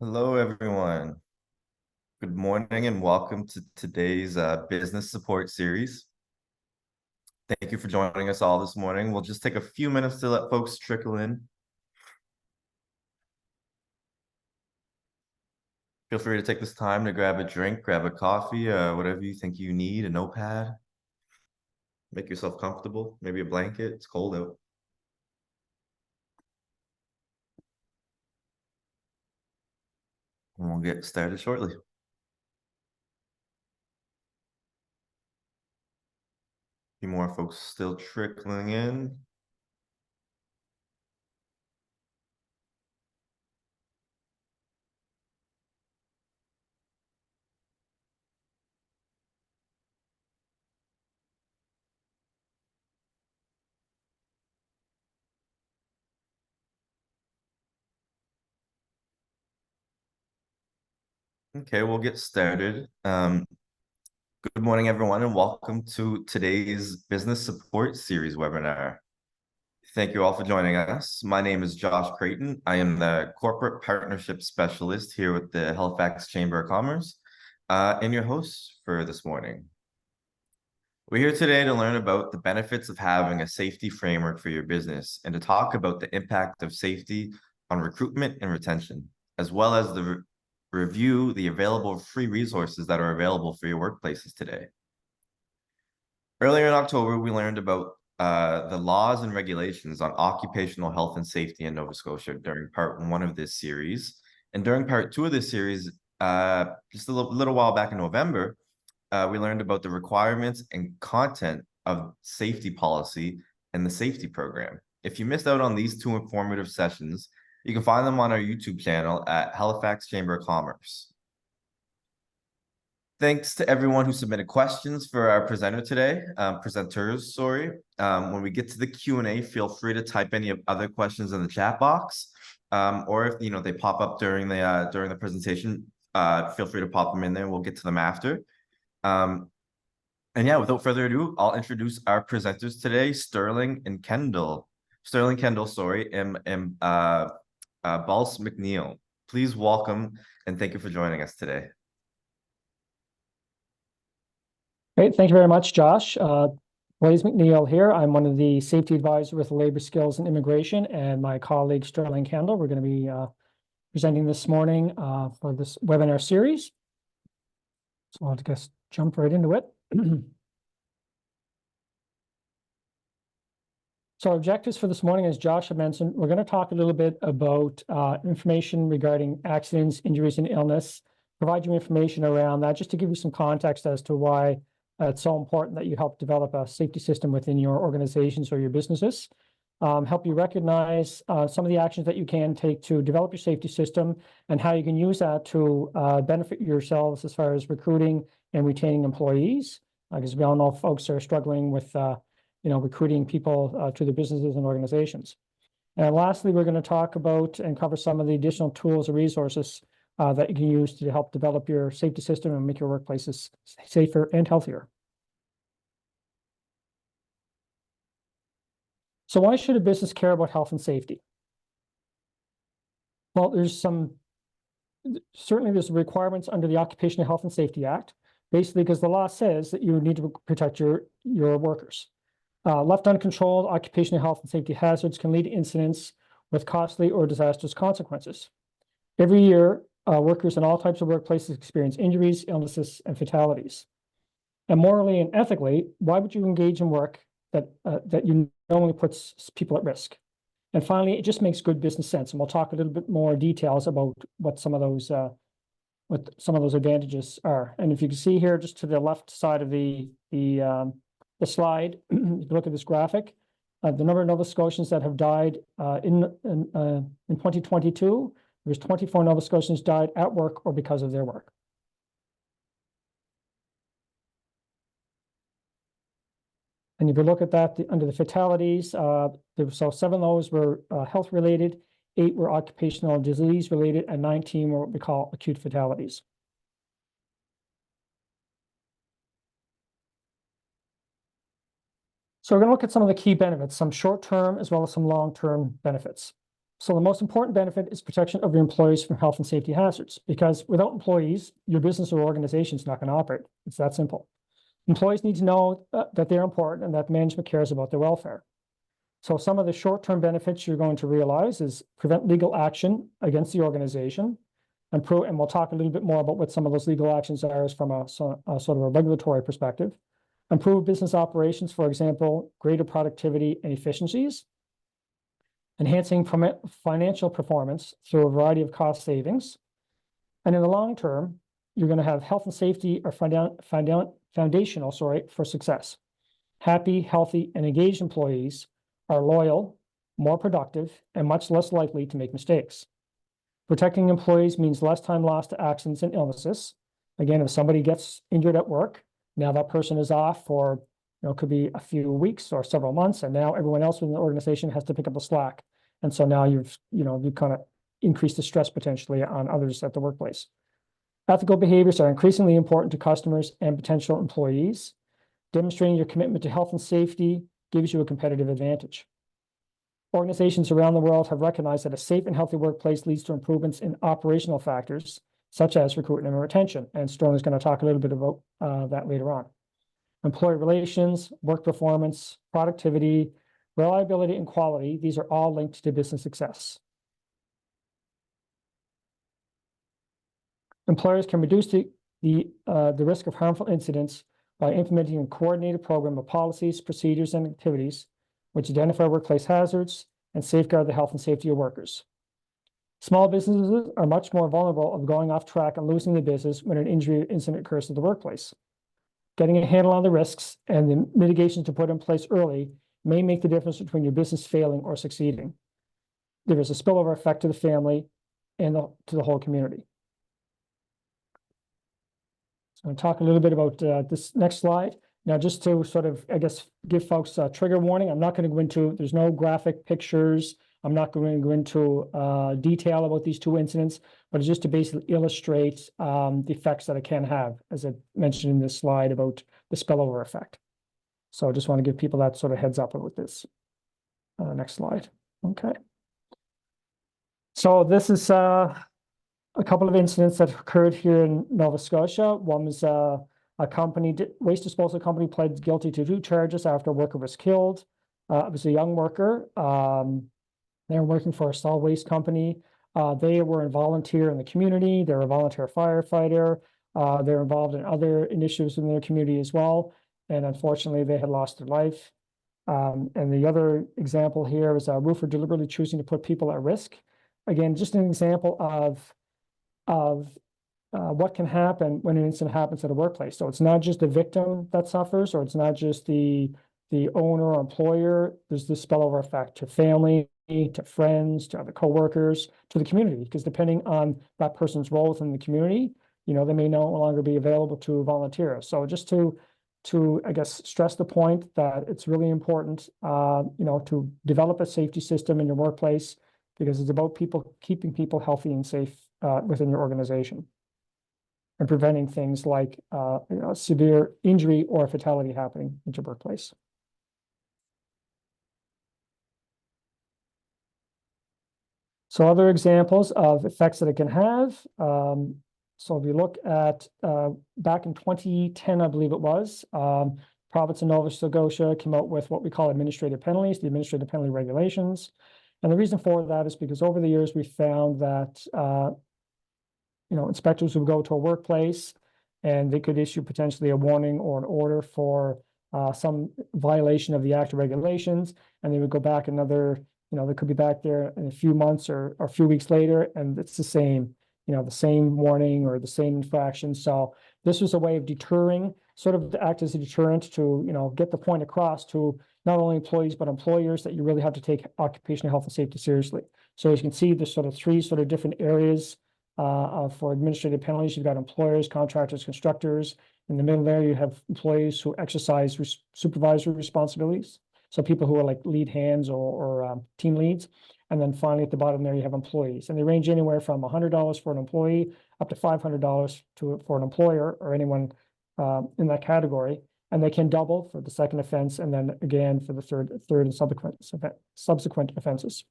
Hello, everyone. Good morning and welcome to today's business support series. Thank you for joining us all this morning. We'll just take a few minutes to let folks trickle in. Feel free to take this time to grab a drink, grab a coffee, whatever you think you need, a notepad. Make yourself comfortable, maybe a blanket. It's cold out. And we'll get started shortly. A few more folks still trickling in. Okay, we'll get started. Good morning, everyone, and welcome to today's business support series webinar. Thank you all for joining us. My name is Josh Creighton. I am the Corporate Partnership Specialist here with the Halifax Chamber of Commerce, and your host for this morning. We're here today to learn about the benefits of having a safety framework for your business and to talk about the impact of safety on recruitment and retention, as well as review the available free resources that are available for your workplaces today. Earlier in October, we learned about the laws and regulations on occupational health and safety in Nova Scotia during part one of this series. And during part two of this series, just a little while back in November, we learned about the requirements and content of safety policy and the safety program. If you missed out on these two informative sessions, you can find them on our YouTube channel at Halifax Chamber of Commerce. Thanks to everyone who submitted questions for our presenters, sorry. When we get to the Q&A, feel free to type any other questions in the chat box, or if they pop up during the presentation, feel free to pop them in there. We'll get to them after. And yeah, without further ado, I'll introduce our presenters today, Sterling and Kendall. Sterling Kendall, sorry, and Balse McNeil. Please welcome and thank you for joining us today. Great. Thank you very much, Josh. Blaise McNeil here. I'm one of the safety advisors with Labor Skills and Immigration, and my colleague Sterling Kendall. We're going to be presenting this morning for this webinar series. So I'll just jump right into it. So our objectives for this morning, as Josh had mentioned, we're going to talk a little bit about information regarding accidents, injuries, and illness, provide you information around that, just to give you some context as to why it's so important that you help develop a safety system within your organizations or your businesses. Help you recognize some of the actions that you can take to develop your safety system and how you can use that to benefit yourselves as far as recruiting and retaining employees. Because we all know folks are struggling with recruiting people to their businesses and organizations. And lastly, we're going to talk about and cover some of the additional tools or resources that you can use to help develop your safety system and make your workplaces safer and healthier. So why should a business care about health and safety? Well, certainly there's requirements under the Occupational Health and Safety Act, basically because the law says that you need to protect your workers. Left uncontrolled, occupational health and safety hazards can lead to incidents with costly or disastrous consequences. Every year, workers in all types of workplaces experience injuries, illnesses, and fatalities. And morally and ethically, why would you engage in work that you normally puts people at risk? And finally, it just makes good business sense. And we'll talk a little bit more details about what some of those advantages are. And if you can see here, just to the left side of the slide, if you look at this graphic, the number of Nova Scotians that have died in 2022, there was 24 Nova Scotians died at work or because of their work. And if you look at that, under the fatalities, so 7 of those were health-related, 8 were occupational disease-related, and 19 were what we call acute fatalities. So we're going to look at some of the key benefits, some short-term as well as some long-term benefits. So the most important benefit is protection of your employees from health and safety hazards, because without employees, your business or organization is not going to operate. It's that simple. Employees need to know that they're important and that management cares about their welfare. So some of the short-term benefits you're going to realize is prevent legal action against the organization, and we'll talk a little bit more about what some of those legal actions are from a sort of a regulatory perspective. Improve business operations, for example, greater productivity and efficiencies. Enhancing financial performance through a variety of cost savings. And in the long term, you're going to have health and safety are foundational, for success. Happy, healthy, and engaged employees are loyal, more productive, and much less likely to make mistakes. Protecting employees means less time lost to accidents and illnesses. Again, if somebody gets injured at work, now that person is off for, could be a few weeks or several months, and now everyone else within the organization has to pick up the slack. And so now you've kind of increased the stress potentially on others at the workplace. Ethical behaviors are increasingly important to customers and potential employees. Demonstrating your commitment to health and safety gives you a competitive advantage. Organizations around the world have recognized that a safe and healthy workplace leads to improvements in operational factors, such as recruitment and retention. And Stone is going to talk a little bit about that later on. Employee relations, work performance, productivity, reliability, and quality, these are all linked to business success. Employers can reduce the risk of harmful incidents by implementing a coordinated program of policies, procedures, and activities which identify workplace hazards and safeguard the health and safety of workers. Small businesses are much more vulnerable of going off track and losing the business when an injury or incident occurs at the workplace. Getting a handle on the risks and the mitigations to put in place early may make the difference between your business failing or succeeding. There is a spillover effect to the family and to the whole community. So I'm going to talk a little bit about this next slide. Now, just to sort of, give folks a trigger warning, I'm not going to go into, there's no graphic pictures. I'm not going to go into detail about these two incidents, but it's just to basically illustrate the effects that it can have, as I mentioned in this slide about the spillover effect. So I just want to give people that sort of heads up about this. Next slide. Okay. So this is a couple of incidents that occurred here in Nova Scotia. One was a waste disposal company pled guilty to 2 charges after a worker was killed. It was a young worker. They were working for a solid waste company. They were a volunteer in the community. They were a volunteer firefighter. They're involved in other initiatives in their community as well. And unfortunately, they had lost their life. And the other example here is a roofer deliberately choosing to put people at risk. Again, just an example of what can happen when an incident happens at a workplace. So it's not just the victim that suffers, or it's not just the owner or employer. There's this spillover effect to family, to friends, to other coworkers, to the community, because depending on that person's role within the community, they may no longer be available to volunteer. So just to stress the point that it's really important, to develop a safety system in your workplace, because it's about keeping people healthy and safe within your organization, and preventing things like severe injury or fatality happening in your workplace. So other examples of effects that it can have. So if you look at back in 2010, I believe it was, province of Nova Scotia came out with what we call administrative penalties, the administrative penalty regulations. And the reason for that is because over the years, we found that inspectors would go to a workplace and they could issue potentially a warning or an order for some violation of the act or regulations, and they would go back another, they could be back there in a few months or a few weeks later, and it's the same warning or the same infraction. So this was a way of deterring, sort of to act as a deterrent to, get the point across to not only employees, but employers that you really have to take occupational health and safety seriously. So as you can see, there's sort of 3 sort of different areas for administrative penalties. You've got employers, contractors, constructors. In the middle there, you have employees who exercise supervisory responsibilities. So people who are like lead hands or team leads. And then finally, at the bottom there, you have employees. And they range anywhere from $100 for an employee up to $500 for an employer or anyone in that category. And they can double for the second offense, and then again for the third and subsequent offenses.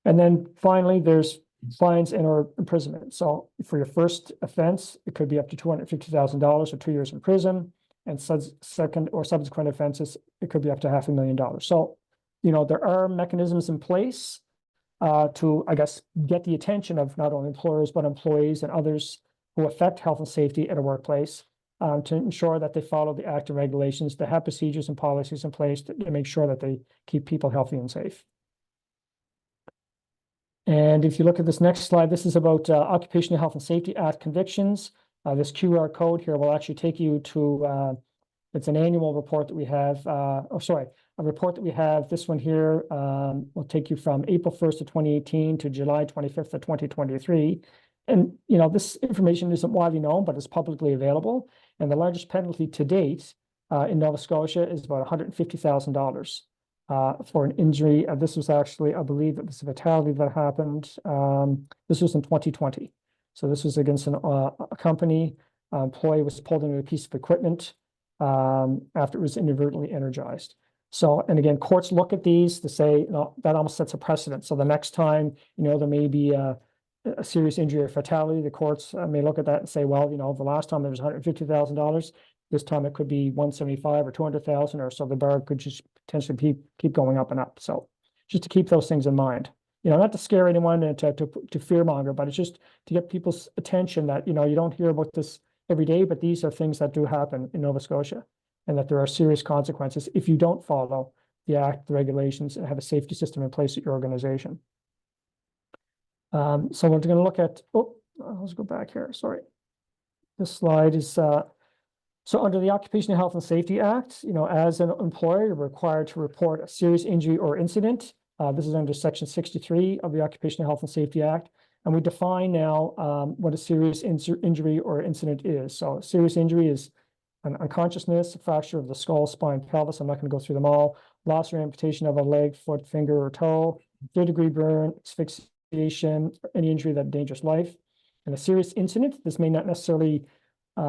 And then finally, there's fines and or imprisonment. So for your first offense, it could be up to $250,000 or 2 years in prison. And second or subsequent offenses, it could be up to $500,000. So, there are mechanisms in place to, I guess, get the attention of not only employers, but employees and others who affect health and safety at a workplace, to ensure that they follow the act and regulations, to have procedures and policies in place to make sure that they keep people healthy and safe. And if you look at this next slide, this is about Occupational Health and Safety Act convictions. This QR code here will actually take you to, it's an annual report that we have, a report that we have. This one here will take you from April 1st of 2018 to July 25th of 2023. And, this information isn't widely known, but it's publicly available. And the largest penalty to date in Nova Scotia is about $150,000. For an injury. This was actually, I believe it was a fatality that happened. This was in 2020. So this was against a company. Employee was pulled into a piece of equipment after it was inadvertently energized. So, and again, courts look at these to say, that almost sets a precedent. So the next time, there may be a serious injury or fatality, the courts may look at that and say, well, the last time there was $150,000. This time it could be 175 or 200,000, or so the bar could just potentially keep going up and up. So just to keep those things in mind, not to scare anyone and to fear monger, but it's just to get people's attention that, you don't hear about this every day, but these are things that do happen in Nova Scotia, and that there are serious consequences if you don't follow the act, the regulations, and have a safety system in place at your organization. So we're going to look at, let's go back here. Sorry. This slide is, so under the Occupational Health and Safety Act, as an employer, you're required to report a serious injury or incident. This is under Section 63 of the Occupational Health and Safety Act. And we define now what a serious injury or incident is. So a serious injury is an unconsciousness, a fracture of the skull, spine, pelvis. I'm not going to go through them all. Loss or amputation of a leg, foot, finger, or toe. Third-degree burn, asphyxiation, or any injury that endangers life. And a serious incident, this may not necessarily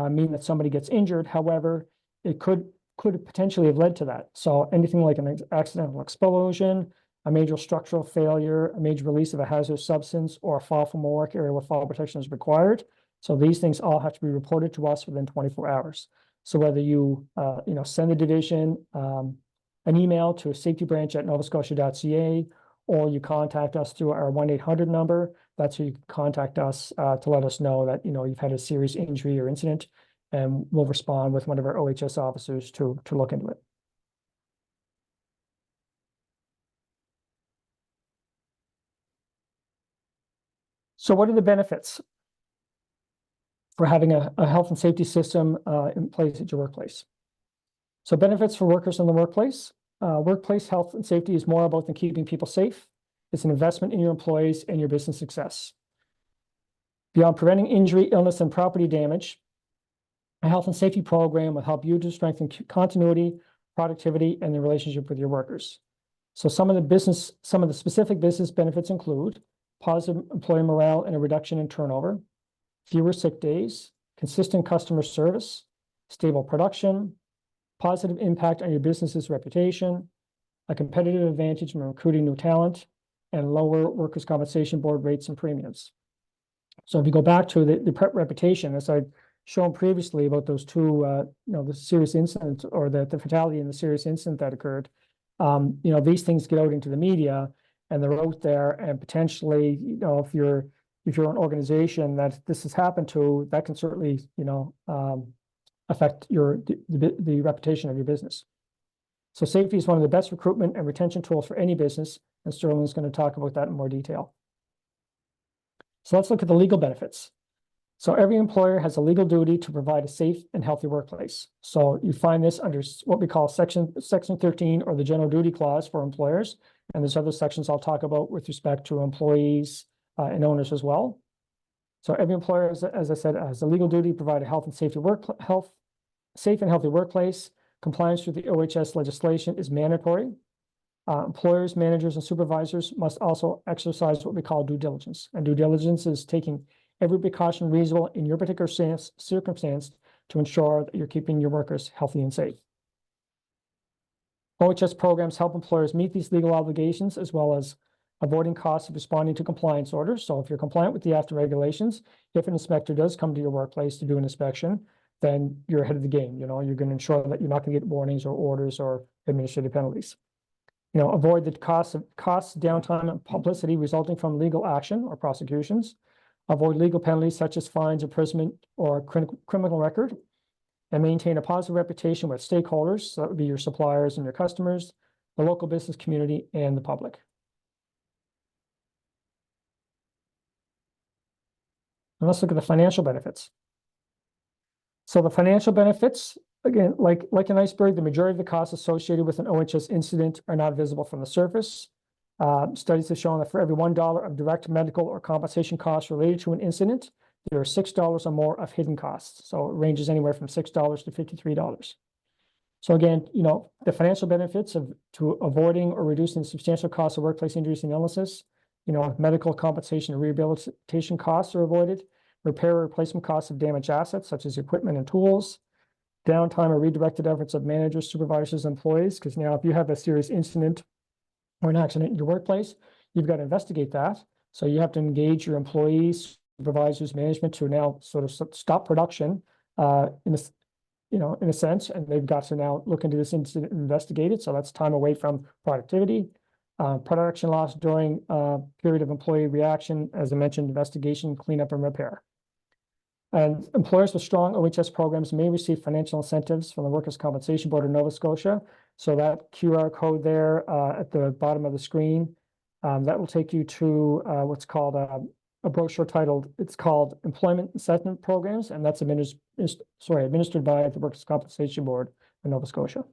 mean that somebody gets injured. However, it could potentially have led to that. So anything like an accidental explosion, a major structural failure, a major release of a hazardous substance, or a fall from a work area where fall protection is required. So these things all have to be reported to us within 24 hours. So whether you send the division an email to safetybranch@novascotia.ca, or you contact us through our 1-800 number, that's who you can contact us to let us know that you've had a serious injury or incident, and we'll respond with one of our OHS officers to look into it. So what are the benefits for having a health and safety system in place at your workplace? So benefits for workers in the workplace. Workplace health and safety is more about than keeping people safe. It's an investment in your employees and your business success. Beyond preventing injury, illness, and property damage, a health and safety program will help you to strengthen continuity, productivity, and the relationship with your workers. So some of the specific business benefits include positive employee morale and a reduction in turnover, fewer sick days, consistent customer service, stable production, positive impact on your business's reputation, a competitive advantage in recruiting new talent, and lower workers' compensation board rates and premiums. So if you go back to the reputation, as I've shown previously about those two, the serious incident or the fatality and the serious incident that occurred, these things get out into the media and they're out there, and potentially, if you're an organization that this has happened to, that can certainly, affect the reputation of your business. So safety is one of the best recruitment and retention tools for any business, and Sterling's going to talk about that in more detail. So let's look at the legal benefits. So every employer has a legal duty to provide a safe and healthy workplace. So you find this under what we call Section 13, or the General Duty Clause for employers. And there's other sections I'll talk about with respect to employees and owners as well. So every employer, as I said, has a legal duty to provide a safe and healthy workplace. Compliance with the OHS legislation is mandatory. Employers, managers, and supervisors must also exercise what we call due diligence. And due diligence is taking every precaution reasonable in your particular circumstance to ensure that you're keeping your workers healthy and safe. OHS programs help employers meet these legal obligations, as well as avoiding costs of responding to compliance orders. So if you're compliant with the AFTA regulations, if an inspector does come to your workplace to do an inspection, then you're ahead of the game. You're going to ensure that you're not going to get warnings or orders or administrative penalties. Avoid the costs, downtime, and publicity resulting from legal action or prosecutions. Avoid legal penalties such as fines, imprisonment, or criminal record. And maintain a positive reputation with stakeholders, so that would be your suppliers and your customers, the local business community, and the public. And let's look at the financial benefits. So the financial benefits, again, like an iceberg, the majority of the costs associated with an OHS incident are not visible from the surface. Studies have shown that for every $1 of direct medical or compensation costs related to an incident, there are $6 or more of hidden costs. So it ranges anywhere from $6 to $53. So again, the financial benefits to avoiding or reducing the substantial costs of workplace injuries and illnesses, medical compensation and rehabilitation costs are avoided, repair or replacement costs of damaged assets such as equipment and tools, downtime or redirected efforts of managers, supervisors, employees, because now if you have a serious incident or an accident in your workplace, you've got to investigate that. So you have to engage your employees, supervisors, management to now sort of stop production in a sense, and they've got to now look into this incident and investigate it. So that's time away from productivity. Production loss during period of employee reaction, as I mentioned, investigation, cleanup, and repair. And employers with strong OHS programs may receive financial incentives from the Workers' Compensation Board of Nova Scotia. So that QR code there at the bottom of the screen, that will take you to what's called a brochure titled, it's called Employment Incentive Programs, and that's administered by the Workers' Compensation Board of Nova Scotia.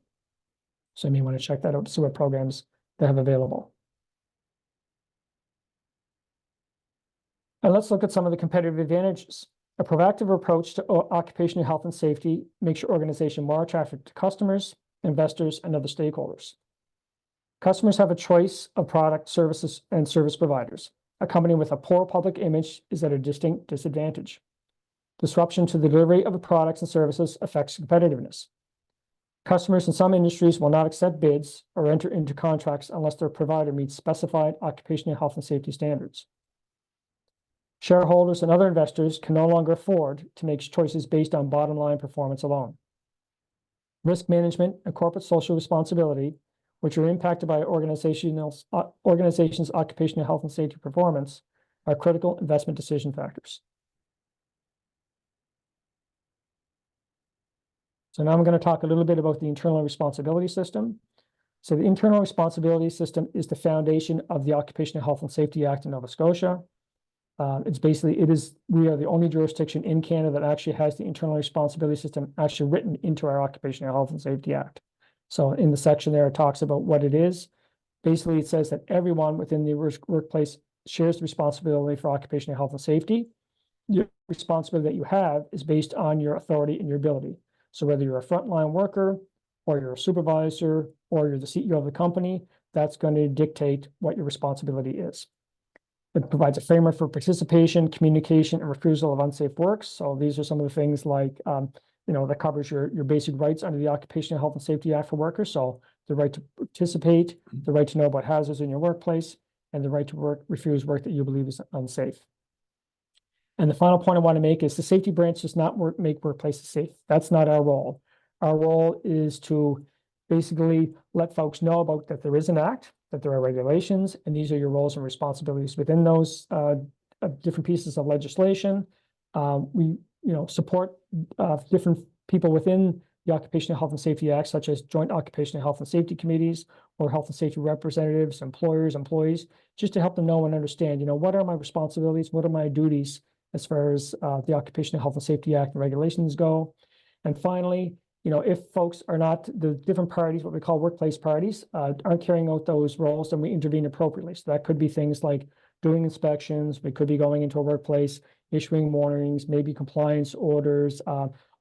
So you may want to check that out to see what programs they have available. And let's look at some of the competitive advantages. A proactive approach to occupational health and safety makes your organization more attractive to customers, investors, and other stakeholders. Customers have a choice of product, services, and service providers. A company with a poor public image is at a distinct disadvantage. Disruption to the delivery of the products and services affects competitiveness. Customers in some industries will not accept bids or enter into contracts unless their provider meets specified occupational health and safety standards. Shareholders and other investors can no longer afford to make choices based on bottom line performance alone. Risk management and corporate social responsibility, which are impacted by organizations' occupational health and safety performance, are critical investment decision factors. So now I'm going to talk a little bit about the internal responsibility system. So the internal responsibility system is the foundation of the Occupational Health and Safety Act in Nova Scotia. We are the only jurisdiction in Canada that actually has the internal responsibility system actually written into our Occupational Health and Safety Act. So in the section there, it talks about what it is. Basically, it says that everyone within the workplace shares the responsibility for occupational health and safety. Your responsibility that you have is based on your authority and your ability. So whether you're a frontline worker or you're a supervisor or you're the CEO of the company, that's going to dictate what your responsibility is. It provides a framework for participation, communication, and refusal of unsafe works. So these are some of the things like, that covers your basic rights under the Occupational Health and Safety Act for workers. So the right to participate, the right to know about hazards in your workplace, and the right to refuse work that you believe is unsafe. And the final point I want to make is the safety branch does not make workplaces safe. That's not our role. Our role is to basically let folks know about that there is an act, that there are regulations, and these are your roles and responsibilities within those different pieces of legislation. We support different people within the Occupational Health and Safety Act, such as joint occupational health and safety committees or health and safety representatives, employers, employees, just to help them know and understand, what are my responsibilities, what are my duties as far as the Occupational Health and Safety Act and regulations go. And finally, if folks are not, the different parties, what we call workplace parties, aren't carrying out those roles, then we intervene appropriately. So that could be things like doing inspections, we could be going into a workplace, issuing warnings, maybe compliance orders,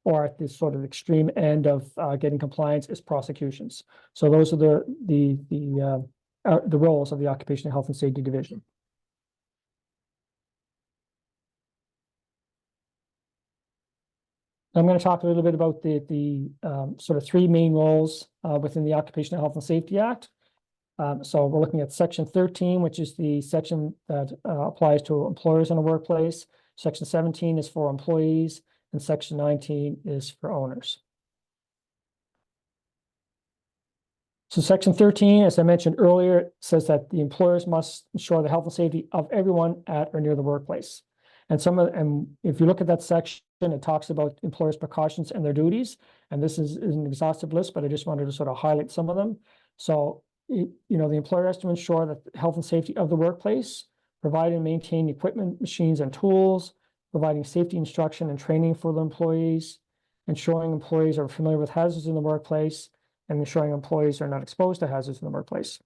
or at this sort of extreme end of getting compliance is prosecutions. So those are the roles of the Occupational Health and Safety Division. I'm going to talk a little bit about the sort of three main roles within the Occupational Health and Safety Act. So we're looking at section 13, which is the section that applies to employers in a workplace. Section 17 is for employees, and section 19 is for owners. So section 13, as I mentioned earlier, says that the employers must ensure the health and safety of everyone at or near the workplace. And if you look at that section, it talks about employers' precautions and their duties. And this is an exhaustive list, but I just wanted to sort of highlight some of them. So, the employer has to ensure that the health and safety of the workplace, provide and maintain equipment, machines, and tools, providing safety instruction and training for the employees, ensuring employees are familiar with hazards in the workplace, and ensuring employees are not exposed to hazards in the workplace.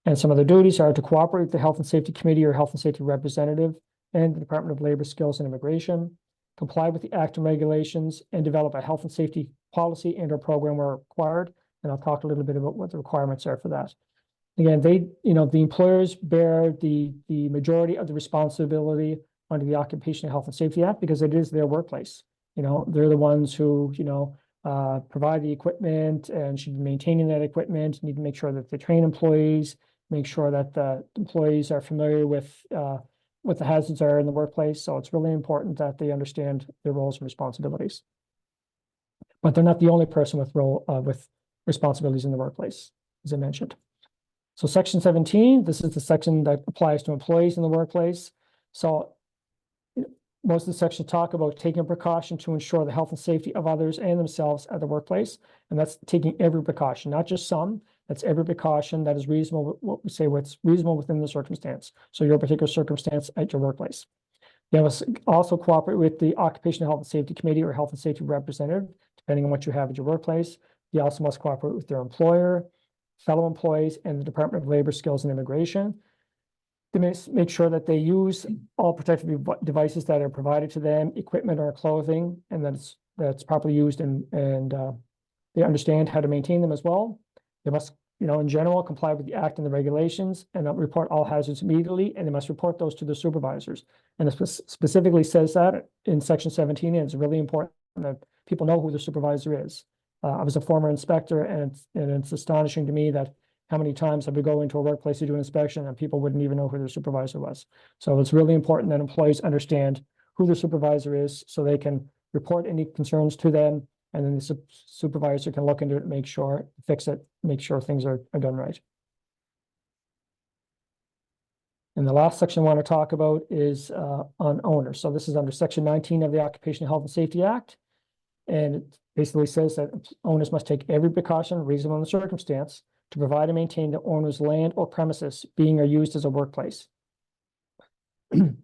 And some of the duties are to cooperate with the Health and Safety Committee or Health and Safety Representative and the Department of Labor, Skills, and Immigration, comply with the Act and regulations, and develop a health and safety policy and/or program where required. And I'll talk a little bit about what the requirements are for that. Again, the employers bear the majority of the responsibility under the Occupational Health and Safety Act because it is their workplace. They're the ones who, provide the equipment and should be maintaining that equipment, need to make sure that they train employees, make sure that the employees are familiar with what the hazards are in the workplace. So it's really important that they understand their roles and responsibilities. But they're not the only person with responsibilities in the workplace, as I mentioned. So section 17, this is the section that applies to employees in the workplace. So most of the sections talk about taking precaution to ensure the health and safety of others and themselves at the workplace. And that's taking every precaution, not just some. That's every precaution that is reasonable, what's reasonable within the circumstance. So your particular circumstance at your workplace. You must also cooperate with the Occupational Health and Safety Committee or Health and Safety Representative, depending on what you have at your workplace. You also must cooperate with their employer, fellow employees, and the Department of Labor, Skills, and Immigration. They make sure that they use all protective devices that are provided to them, equipment or clothing, and that's properly used and they understand how to maintain them as well. They must, in general, comply with the Act and the regulations and report all hazards immediately, and they must report those to their supervisors. And it specifically says that in section 17, and it's really important that people know who the supervisor is. I was a former inspector, and it's astonishing to me that how many times I would go into a workplace to do an inspection and people wouldn't even know who their supervisor was. So it's really important that employees understand who their supervisor is so they can report any concerns to them, and then the supervisor can look into it, fix it, make sure things are done right. And the last section I want to talk about is on owners. So this is under section 19 of the Occupational Health and Safety Act. And it basically says that owners must take every precaution reasonable in the circumstance to provide and maintain the owner's land or premises being or used as a workplace. And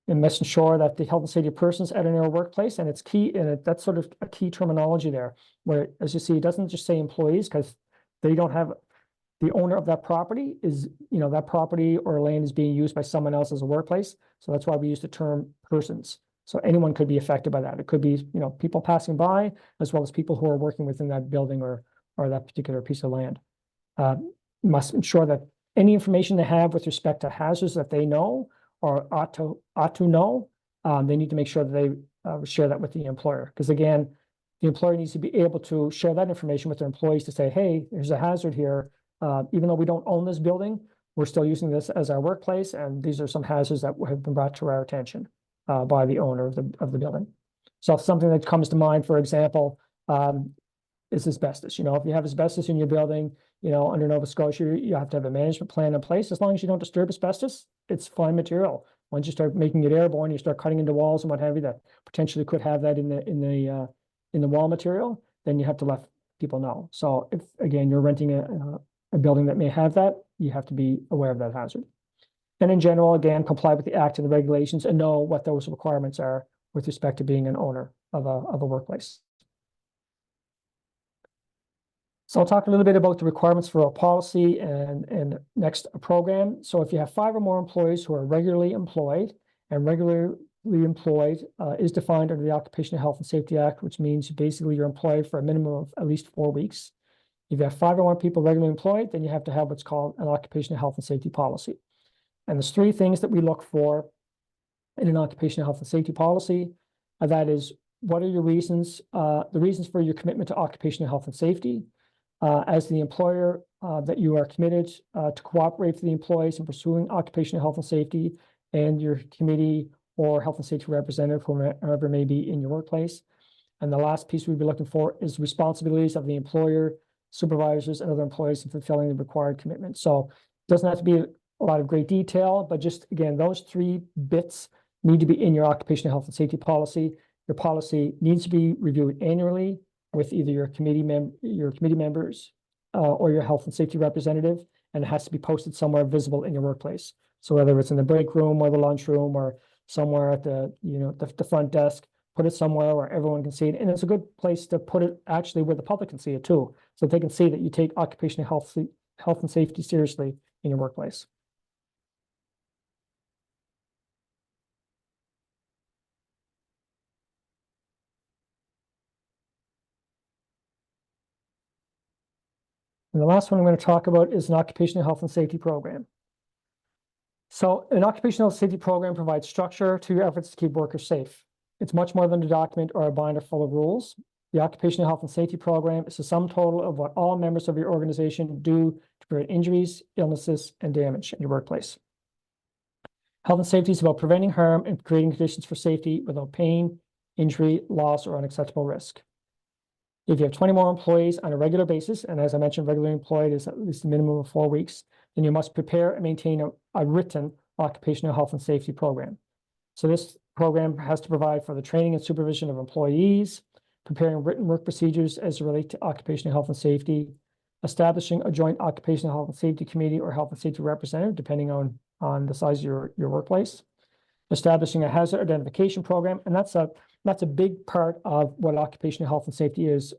must ensure that the health and safety of persons at an workplace, and it's key, and that's sort of a key terminology there, where, as you see, it doesn't just say employees, because they don't have the owner of that property is, that property or land is being used by someone else as a workplace. So that's why we use the term persons. So anyone could be affected by that. It could be, people passing by, as well as people who are working within that building or that particular piece of land. Must ensure that any information they have with respect to hazards that they know or ought to know, they need to make sure that they share that with the employer. Because again, the employer needs to be able to share that information with their employees to say, hey, there's a hazard here. Even though we don't own this building, we're still using this as our workplace, and these are some hazards that have been brought to our attention by the owner of the building. So something that comes to mind, for example, is asbestos. If you have asbestos in your building, under Nova Scotia, you have to have a management plan in place. As long as you don't disturb asbestos, it's fine material. Once you start making it airborne, you start cutting into walls and what have you that potentially could have that in the wall material, then you have to let people know. So if, again, you're renting a building that may have that, you have to be aware of that hazard. And in general, again, comply with the Act and the regulations and know what those requirements are with respect to being an owner of a workplace. So I'll talk a little bit about the requirements for a policy and next a program. So if you have 5 or more employees who are regularly employed, and regularly employed is defined under the Occupational Health and Safety Act, which means basically you're employed for a minimum of at least 4 weeks. If you have 5 or more people regularly employed, then you have to have what's called an occupational health and safety policy. And there's 3 things that we look for in an occupational health and safety policy. That is, what are your reasons, the reasons for your commitment to occupational health and safety? As the employer, that you are committed to cooperate with the employees in pursuing occupational health and safety, and your committee or health and safety representative, whoever may be in your workplace. And the last piece we'd be looking for is responsibilities of the employer, supervisors, and other employees in fulfilling the required commitments. So it doesn't have to be a lot of great detail, but just again, those three bits need to be in your occupational health and safety policy. Your policy needs to be reviewed annually with either your committee members or your health and safety representative, and it has to be posted somewhere visible in your workplace. So whether it's in the break room or the lunchroom or somewhere at the front desk, put it somewhere where everyone can see it. And it's a good place to put it actually where the public can see it too, so they can see that you take occupational health and safety seriously in your workplace. And the last one I'm going to talk about is an occupational health and safety program. So an occupational safety program provides structure to your efforts to keep workers safe. It's much more than a document or a binder full of rules. The occupational health and safety program is the sum total of what all members of your organization do to prevent injuries, illnesses, and damage in your workplace. Health and safety is about preventing harm and creating conditions for safety without pain, injury, loss, or unacceptable risk. If you have 20 more employees on a regular basis, and as I mentioned, regularly employed is at least a minimum of 4 weeks, then you must prepare and maintain a written occupational health and safety program. So this program has to provide for the training and supervision of employees, preparing written work procedures as relate to occupational health and safety, establishing a joint occupational health and safety committee or health and safety representative, depending on the size of your workplace, establishing a hazard identification program, and that's a big part of what occupational health and safety is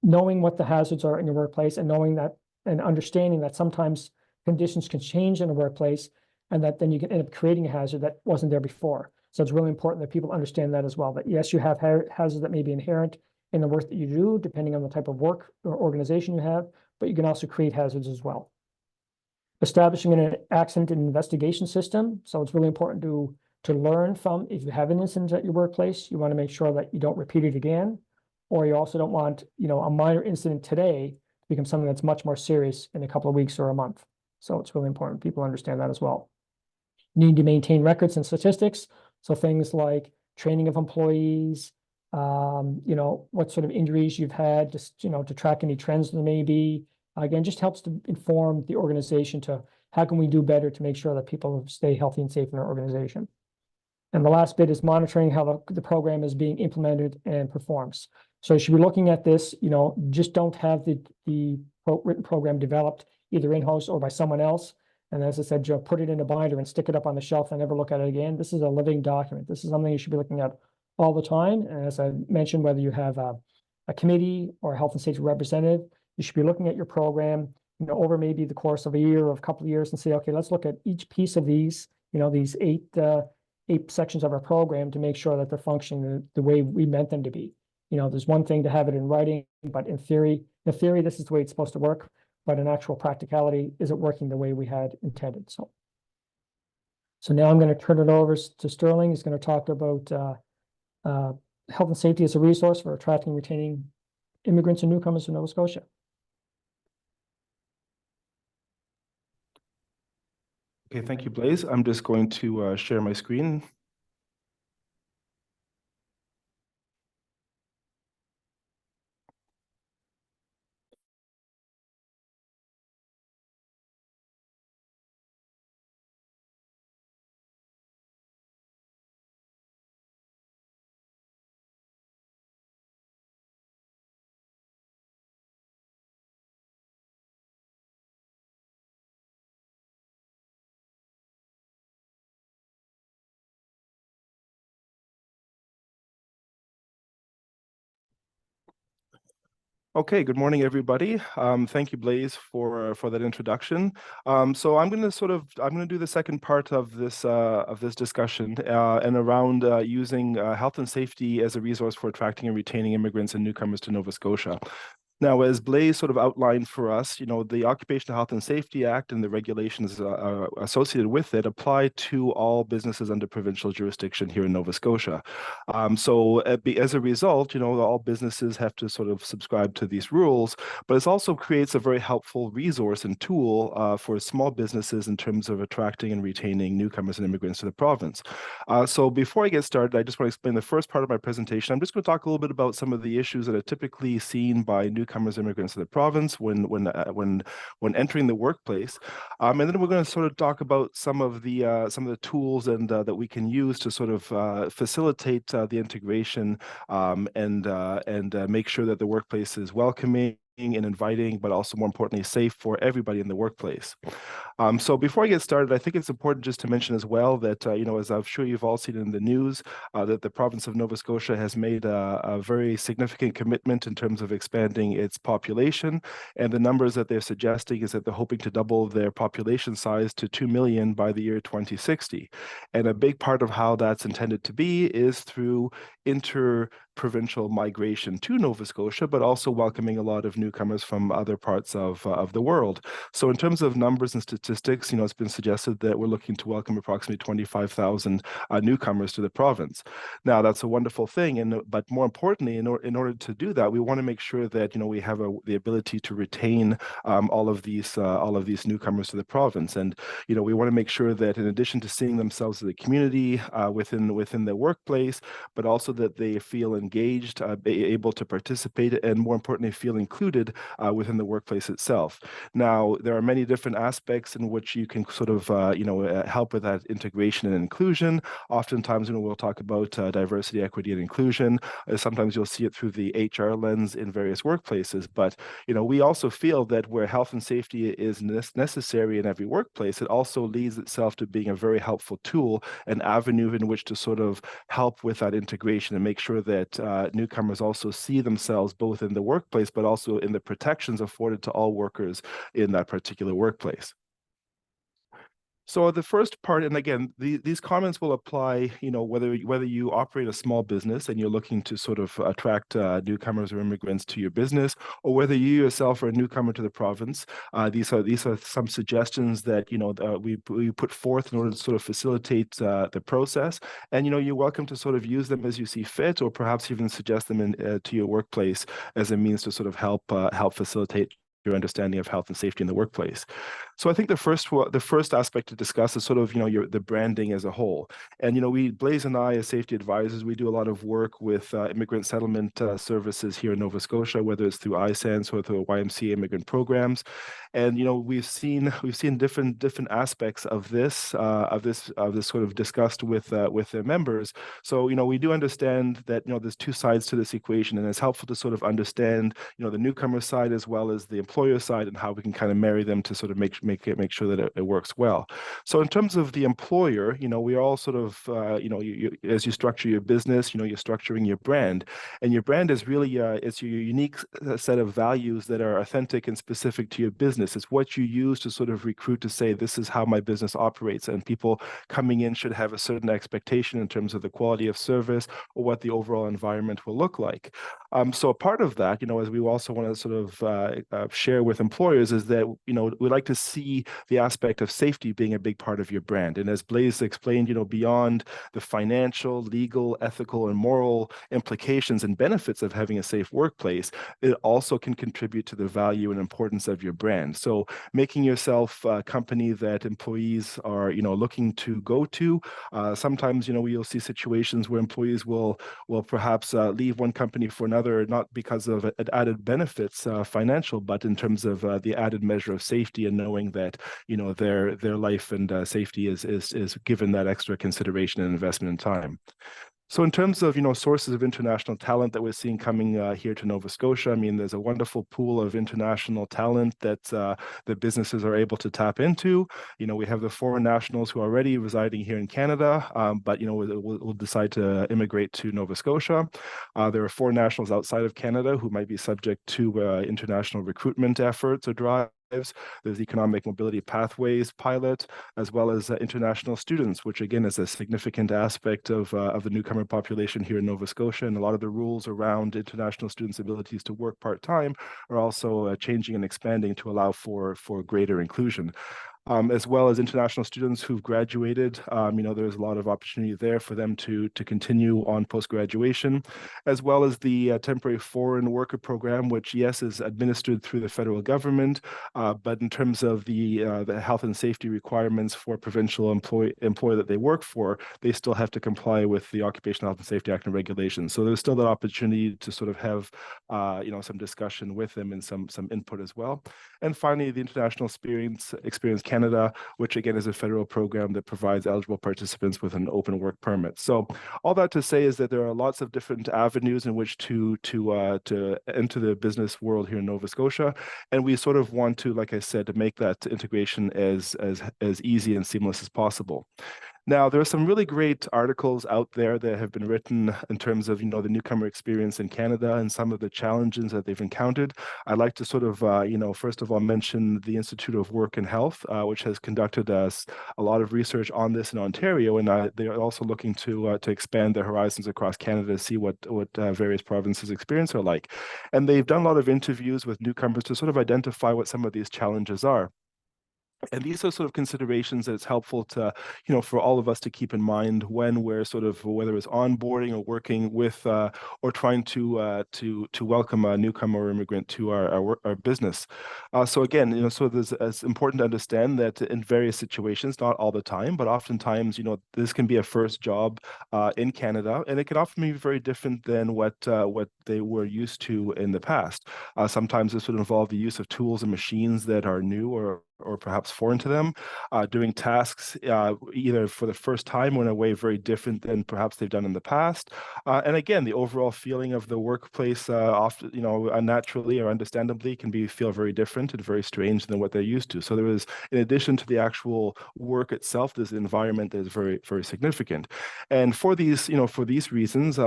knowing what the hazards are in your workplace and knowing that and understanding that sometimes conditions can change in a workplace and that then you can end up creating a hazard that wasn't there before. So it's really important that people understand that as well, that yes, you have hazards that may be inherent in the work that you do, depending on the type of work or organization you have, but you can also create hazards as well. Establishing an accident and investigation system. So it's really important to learn from, if you have an incident at your workplace, you want to make sure that you don't repeat it again, or you also don't want, a minor incident today to become something that's much more serious in a couple of weeks or a month. So it's really important people understand that as well. You need to maintain records and statistics. So things like training of employees, what sort of injuries you've had, just, to track any trends there may be. Again, just helps to inform the organization to how can we do better to make sure that people stay healthy and safe in our organization. And the last bit is monitoring how the program is being implemented and performs. So you should be looking at this, just don't have the written program developed either in-house or by someone else. And as I said, put it in a binder and stick it up on the shelf and never look at it again. This is a living document. This is something you should be looking at all the time. And as I mentioned, whether you have a committee or a health and safety representative, you should be looking at your program, over maybe the course of a year or a couple of years and say, okay, let's look at each piece of these, these eight sections of our program to make sure that they're functioning the way we meant them to be. There's one thing to have it in writing, but in theory, this is the way it's supposed to work. But in actual practicality, is it working the way we had intended? So now I'm going to turn it over to Sterling. He's going to talk about health and safety as a resource for attracting and retaining immigrants and newcomers to Nova Scotia. Okay, thank you, Blaise. I'm just going to share my screen. Okay, good morning, everybody. Thank you, Blaise, for that introduction. So I'm going to do the second part of this discussion and around using health and safety as a resource for attracting and retaining immigrants and newcomers to Nova Scotia. Now, as Blaise sort of outlined for us, the Occupational Health and Safety Act and the regulations associated with it apply to all businesses under provincial jurisdiction here in Nova Scotia. So as a result, all businesses have to sort of subscribe to these rules, but it also creates a very helpful resource and tool for small businesses in terms of attracting and retaining newcomers and immigrants to the province. So before I get started, I just want to explain the first part of my presentation. I'm just going to talk a little bit about some of the issues that are typically seen by newcomers, immigrants to the province when entering the workplace, and then we're going to sort of talk about some of the tools and that we can use to sort of facilitate the integration and make sure that the workplace is welcoming and inviting, but also more importantly, safe for everybody in the workplace. So before I get started, I think it's important just to mention as well that, as I'm sure you've all seen in the news, that the province of Nova Scotia has made a very significant commitment in terms of expanding its population. And the numbers that they're suggesting is that they're hoping to double their population size to 2 million by the year 2060. And a big part of how that's intended to be is through interprovincial migration to Nova Scotia, but also welcoming a lot of newcomers from other parts of the world. So in terms of numbers and statistics, it's been suggested that we're looking to welcome approximately 25,000 newcomers to the province. Now, that's a wonderful thing, but more importantly, in order to do that, we want to make sure that we have the ability to retain all of these newcomers to the province, and we want to make sure that in addition to seeing themselves as a community within their workplace, but also that they feel engaged, able to participate, and more importantly, feel included within the workplace itself. Now, there are many different aspects in which you can sort of, help with that integration and inclusion. Oftentimes, we'll talk about diversity, equity, and inclusion. Sometimes you'll see it through the HR lens in various workplaces. But, we also feel that where health and safety is necessary in every workplace, it also leads itself to being a very helpful tool, an avenue in which to sort of help with that integration and make sure that newcomers also see themselves both in the workplace, but also in the protections afforded to all workers in that particular workplace. So the first part, and again, these comments will apply, whether you operate a small business and you're looking to sort of attract newcomers or immigrants to your business, or whether you yourself are a newcomer to the province. These are some suggestions that we put forth in order to sort of facilitate the process. And you're welcome to sort of use them as you see fit, or perhaps even suggest them to your workplace as a means to sort of help facilitate your understanding of health and safety in the workplace. So I think the first aspect to discuss is sort of the branding as a whole. And Blaise and I, as safety advisors, we do a lot of work with immigrant settlement services here in Nova Scotia, whether it's through ISANS or through YMCA immigrant programs. And we've seen different aspects of this sort of discussed with their members. So we do understand that there's two sides to this equation, and it's helpful to sort of understand the newcomer side as well as the employer side, and how we can kind of marry them to sort of make sure that it works well. So in terms of the employer, we are all sort of as you structure your business, you're structuring your brand, and your brand is really it's your unique set of values that are authentic and specific to your business. It's what you use to sort of recruit to say, this is how my business operates, and people coming in should have a certain expectation in terms of the quality of service or what the overall environment will look like. So a part of that, as we also want to sort of share with employers, is that we like to see the aspect of safety being a big part of your brand. And as Blaise explained, beyond the financial, legal, ethical, and moral implications and benefits of having a safe workplace, it also can contribute to the value and importance of your brand. So making yourself a company that employees are looking to go to. Sometimes you'll see situations where employees will perhaps leave one company for another, not because of added benefits financial, but in terms of the added measure of safety, and knowing that their life and safety is given that extra consideration and investment in time. So in terms of sources of international talent that we're seeing coming here to Nova Scotia, I mean, there's a wonderful pool of international talent that businesses are able to tap into. We have the foreign nationals who are already residing here in Canada, but will decide to immigrate to Nova Scotia. There are foreign nationals outside of Canada who might be subject to international recruitment efforts or drives. There's economic mobility pathways pilot, as well as international students, which again is a significant aspect of the newcomer population here in Nova Scotia. And a lot of the rules around international students' abilities to work part-time are also changing and expanding to allow for greater inclusion. As well as international students who've graduated. There's a lot of opportunity there for them to continue on post-graduation, as well as the temporary foreign worker program, which, yes, is administered through the federal government, but in terms of the health and safety requirements for provincial employer that they work for, they still have to comply with the Occupational Health and Safety Act and regulations. So there's still that opportunity to sort of have, some discussion with them and some input as well. And finally, the International Experience Canada, which again is a federal program that provides eligible participants with an open work permit. So all that to say is that there are lots of different avenues in which to enter the business world here in Nova Scotia, and we sort of want to, like I said, to make that integration as easy and seamless as possible. Now, there are some really great articles out there that have been written in terms of, the newcomer experience in Canada and some of the challenges that they've encountered. I'd like to sort of, first of all, mention the Institute of Work and Health, which has conducted a lot of research on this in Ontario, and they are also looking to expand their horizons across Canada to see what various provinces' experience are like. And they've done a lot of interviews with newcomers to sort of identify what some of these challenges are. And these are sort of considerations that it's helpful to, for all of us to keep in mind when we're sort of, whether it's onboarding or working with, or trying to welcome a newcomer or immigrant to our business. So again, it's important to understand that in various situations, not all the time, but oftentimes, this can be a first job in Canada, and it can often be very different than what they were used to in the past. Sometimes this would involve the use of tools and machines that are new or perhaps foreign to them, doing tasks either for the first time or in a way very different than perhaps they've done in the past. And again, the overall feeling of the workplace often, unnaturally or understandably can feel very different and very strange than what they're used to. So there is, in addition to the actual work itself, there's an environment that is very, very significant. And for these reasons,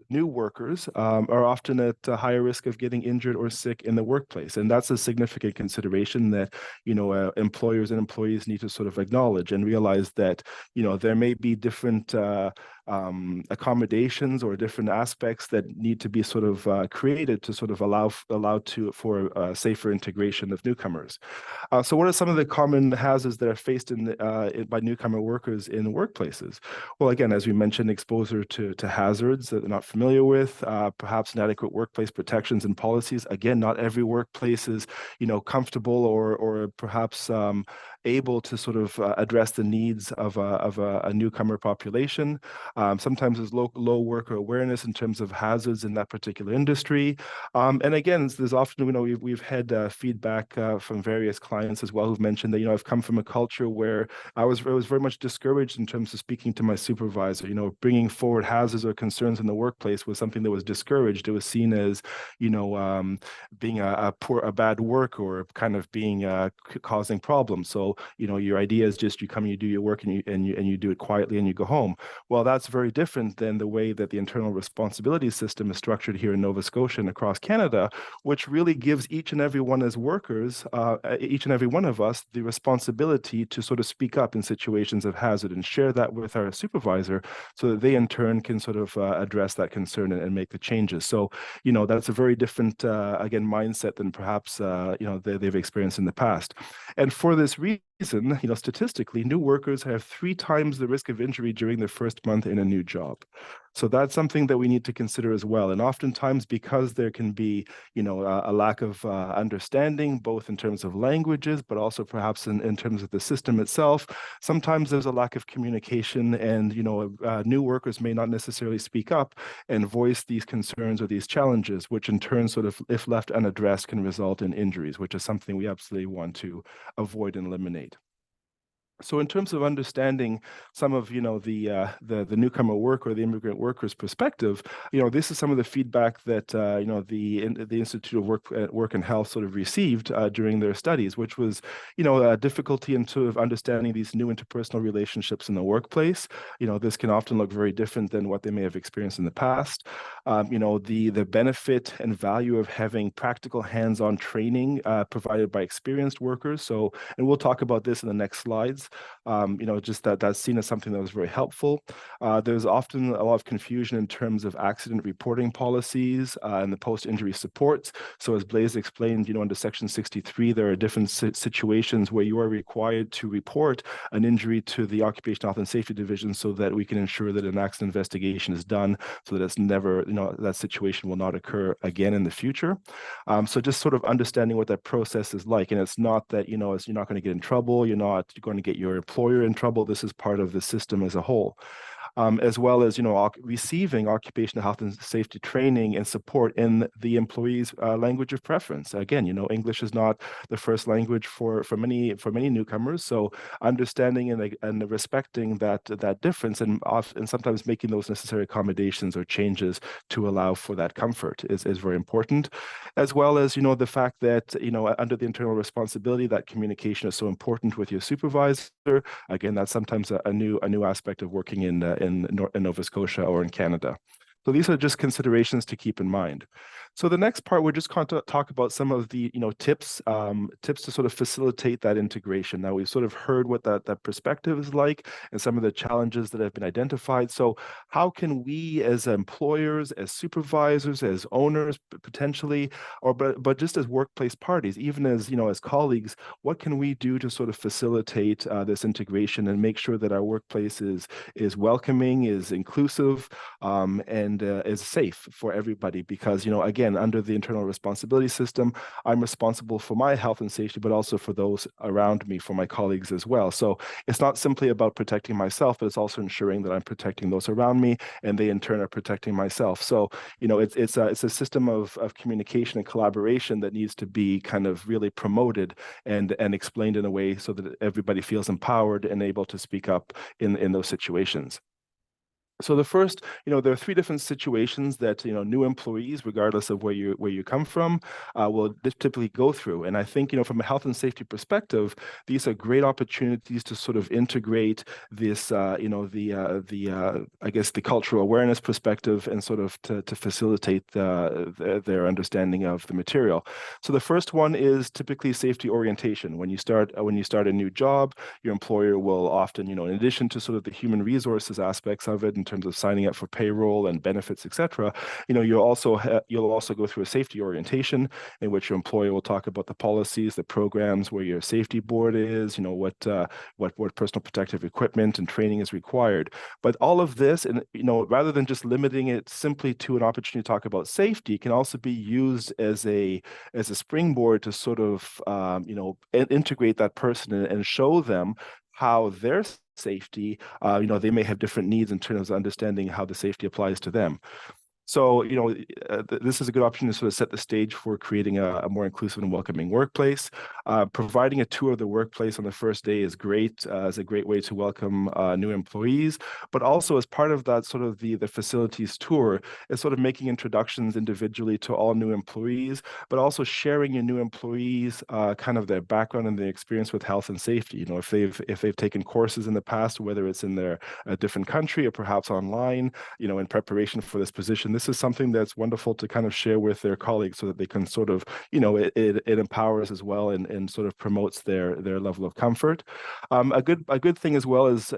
new workers are often at a higher risk of getting injured or sick in the workplace. And that's a significant consideration that, employers and employees need to sort of acknowledge and realize that, there may be different accommodations or different aspects that need to be sort of created to sort of allow for safer integration of newcomers. So what are some of the common hazards that are faced by newcomer workers in workplaces? Well, again, as we mentioned, exposure to hazards that they're not familiar with, perhaps inadequate workplace protections and policies. Again, not every workplace is, comfortable or perhaps able to sort of address the needs of a newcomer population. Sometimes there's low worker awareness in terms of hazards in that particular industry. And again, there's often, we've had feedback from various clients as well who've mentioned that, I've come from a culture where I was very much discouraged in terms of speaking to my supervisor. Bringing forward hazards or concerns in the workplace was something that was discouraged. It was seen as, being a bad work or kind of being causing problems. So, your idea is just you come and you do your work and you do it quietly and you go home. Well, that's very different than the way that the internal responsibility system is structured here in Nova Scotia and across Canada, which really gives each and every one as workers, each and every one of us, the responsibility to sort of speak up in situations of hazard and share that with our supervisor so that they in turn can sort of address that concern and make the changes. So, that's a very different, again, mindset than perhaps, they've experienced in the past. And for this reason, statistically, new workers have 3 times the risk of injury during their first month in a new job. So that's something that we need to consider as well. And oftentimes, because there can be, a lack of understanding, both in terms of languages, but also perhaps in terms of the system itself, sometimes there's a lack of communication and, new workers may not necessarily speak up and voice these concerns or these challenges, which in turn sort of, if left unaddressed, can result in injuries, which is something we absolutely want to avoid and eliminate. So in terms of understanding some of the newcomer work or the immigrant worker's perspective, this is some of the feedback that the Institute of Work and Health sort of received during their studies, which was a difficulty in sort of understanding these new interpersonal relationships in the workplace. This can often look very different than what they may have experienced in the past. The benefit and value of having practical hands-on training provided by experienced workers. So, and we'll talk about this in the next slides. Just that's seen as something that was very helpful. There's often a lot of confusion in terms of accident reporting policies and the post-injury supports. So as Blaise explained, under Section 63, there are different situations where you are required to report an injury to the Occupational Health and Safety Division so that we can ensure that an accident investigation is done so that it's never, that situation will not occur again in the future. So just sort of understanding what that process is like. And it's not that, you're not going to get in trouble, you're not going to get your employer in trouble. This is part of the system as a whole. As well as receiving occupational health and safety training and support in the employee's language of preference. Again, English is not the first language for many newcomers. So understanding and respecting that difference and sometimes making those necessary accommodations or changes to allow for that comfort is very important. As well as the fact that under the internal responsibility, that communication is so important with your supervisor. Again, that's sometimes a new aspect of working in Nova Scotia or in Canada. So these are just considerations to keep in mind. So the next part, we're just going to talk about some of the tips to sort of facilitate that integration. Now we've sort of heard what that perspective is like and some of the challenges that have been identified. So how can we as employers, as supervisors, as owners potentially, but just as workplace parties, even as as colleagues, what can we do to sort of facilitate this integration and make sure that our workplace is welcoming, is inclusive, and is safe for everybody? Because again, under the internal responsibility system, I'm responsible for my health and safety, but also for those around me, for my colleagues as well. So it's not simply about protecting myself, but it's also ensuring that I'm protecting those around me, and they in turn are protecting myself. So it's a system of communication and collaboration that needs to be kind of really promoted and explained in a way so that everybody feels empowered and able to speak up in those situations. So the first, there are three different situations that new employees, regardless of where you come from, will typically go through. And I think from a health and safety perspective, these are great opportunities to sort of integrate this, I guess the cultural awareness perspective and sort of to facilitate their understanding of the material. So the first one is typically safety orientation. When you start a new job, your employer will often, in addition to sort of the human resources aspects of it in terms of signing up for payroll and benefits, etc., you'll also go through a safety orientation in which your employer will talk about the policies, the programs, where your safety board is, what personal protective equipment and training is required. But all of this, and rather than just limiting it simply to an opportunity to talk about safety, can also be used as a springboard to sort of integrate that person and show them how their safety, they may have different needs in terms of understanding how the safety applies to them. So, this is a good option to sort of set the stage for creating a more inclusive and welcoming workplace. Providing a tour of the workplace on the first day is great, as a great way to welcome new employees, but also as part of that sort of the facilities tour is sort of making introductions individually to all new employees, but also sharing your new employees kind of their background and their experience with health and safety. If they've taken courses in the past, whether it's in their different country or perhaps online, in preparation for this position, this is something that's wonderful to kind of share with their colleagues so that they can sort of, it empowers as well and sort of promotes their level of comfort. A good thing as well is,